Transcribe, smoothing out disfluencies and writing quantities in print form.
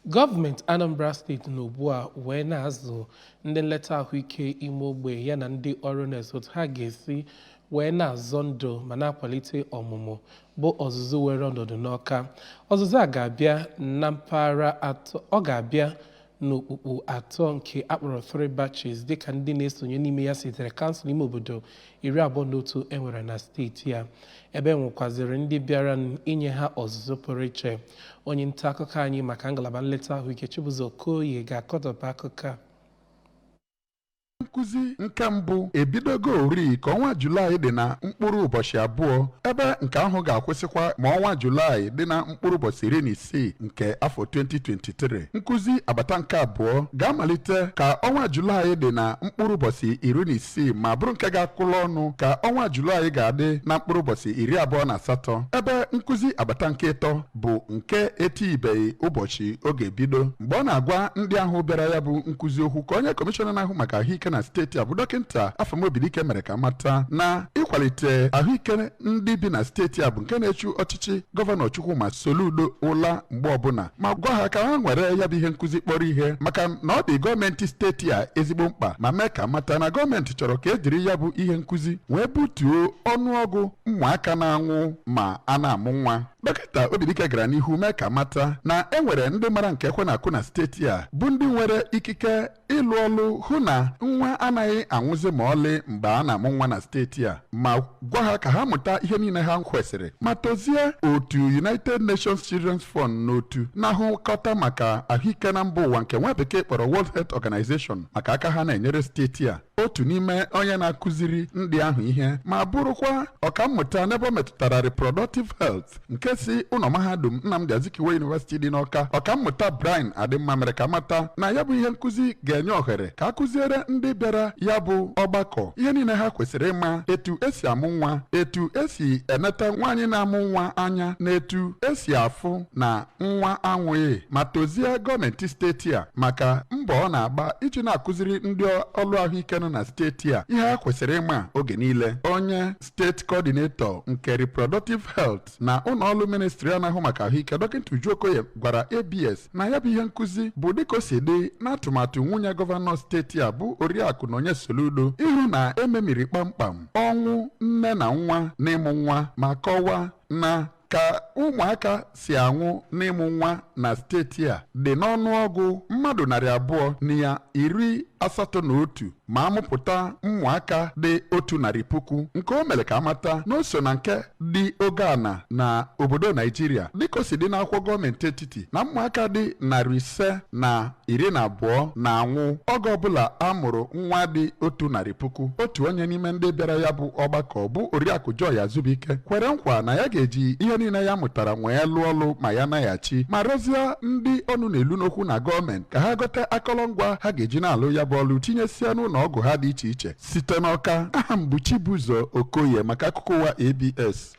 Gọọmenti Anambra steeti n'ugbu a wee na-azụ ndị nleta ahụike ime ogbe ya na ndị ọrụ nọọsụ otu ha ga-esi wee na-azọ ndụ ma na-akwalite ọmụmụ bụ ọzụzụ were ọnọdụ n'Awka. Ọzụzụ a ga-abịa na mpaghara atọ, ọ ga-abịa n'okpukpu atọ nke akpọrọ 3 batches dịka ndị na-esonye n'ime ya sitere kansụl ime obodo 21 enwere na steeti ya, ebe nwekwaziri ndị bịara inye ha ọzụzụ pụrụ iche. Onye nta akụkọ anyị maka ngalaba nleta ahụike Chibuzo Okoye ga-akọtọpụ akụkọ a. Nkuzi nke mbụ ebidogo ori ka ọnwa Julaị dị na mkpụrụ ụbọchị abụọ, ebe nke ahụ ga-akwụsịkwa ma ọnwa Julaị dị na mkpụrụ ụbọchị 16 nke afọ 2023. Nkuzi agbata nke abụọ ga-amalite ka ọnwa Julaị dị na mkpụrụ ụbọchị 16 ma bụrụ nke ga-akwụla ọnụ ka ọnwa Julaị ga-adị na mkpụrụ ụbọchị 28, ebe nkuzi agbata nke ịtọ bụ nke etibeghị ụbọchị oge ebido. Mgbe ọ na-agwa ndị ahụ bịara ya bụ nkuzi okwu ka onye kọmishọna na-ahụ maka ahụike na steeti a bụ dọkịnta Afamobidike mere ka mata na ịkwalite ahụike ndị bi na steeti a bụ nke na-echu ọchịchị gọvanọ Chukwuma Soludo ụla mgbe ọbụla, ma gwa ha ka ha nwere ya bụ ihe nkụzi kpọrọ ihe maka na ọ dị gọọmenti steeti a ezigbo mkpa, ma mee ka mata na gọọmenti chọrọ ka ejiri ya bụ ihe nkụzi wee butuo ọnụọgụ ụmụaka na-anwụ ma a na-amụ nwa. Dọkịta Obidike gara n'ihu mee ka mata na enwere ndị mara nke ekwe na-akụ na steeti a bụ ndị nwere ikike ịlụ ọlụ hụ na nwa anaghị anwụzi ma ọlị mgbe a na-amụ nwa na steeti a, ma gwa ha ka ha mụta ihe niile ha kwesịrị ma tozie otu United Nations Children's Fund n'otu na-ahụkọta maka ahụike na mba ụwa nke nwa bekee kpọrọ World Health Organization maka aka ha na-enyere steeti a. Otu n'ime onye na-akụziri ndị ahụ ihe ma bụrụkwa ọkammụta n'ebe ọ metụtara reproductive health nke si ụlọ mahadum Nnamdi Azikiwe University dị n'Awka, ọkammụta Brian Adịmma mere ka mata na ya bụ ihe nkụzi ga-enye ohere ka a kụziere ndị bịara ya bụ ọgbakọ ihe niile ha kwesịrị ịma: etu esi amụ nwa, etu esi eneta nwaanyị na-amụ nwa anya, na etu esi afụ na nwa anwụghị, ma tozie gọọmenti steeti a maka mbọ ọ na-agba iji na-akụziri ndị ọrụ ahụike nọ na steeti a ihe ha kwesịrị ịma oge niile. Onye steeti coordinator nke reproductive health na ụlọọrụ ministri a na-ahụ maka ahụike dọkịta Uju Okoye gwara ABS na ya bụ ihe nkụzi bụ dịka o si dị n'atụmatụ nwunye gọvanọ steeti a bụ Oriakụ Nonye Soludo ịhụ na ememiri kpamkpam ọnwụ nne na nwa n'ịmụ nwa, ma kọwaa na ka ụmụaka si anwụ n'ịmụ nwa na steeti a dị n'ọnụọgụ mmadụ 281 ma amụpụta ụmụaka dị 100,000, nke o mere ka amata na o so na nke dị oge ana na obodo Naijiria dịka o si dị n'akwụkwọ gọọmenti etiti na ụmụaka dị 512 na-anwụ oge ọbụla a mụrụ nwa dị 100,000. Otu onye n'ime ndị bịara ya bụ ọgbakọ bụ Oriakụ Joy Azubike kwere nkwa na ya ga-eji ihe niile ya mụtara nwee lụọ ọlụ ma ya naghachi, ma rịọzie ndị ọnụ na-elu n'okwu na gọọmenti ka ha gote akọrọngwa ha ga-eji na-alụ ya bụ ọlụ tinyesia n'ụlọ ọgwụ ha dị iche iche. Site n'Awka, aha m bụ Chibuzo Okoye maka akụkọ ụwa ABS.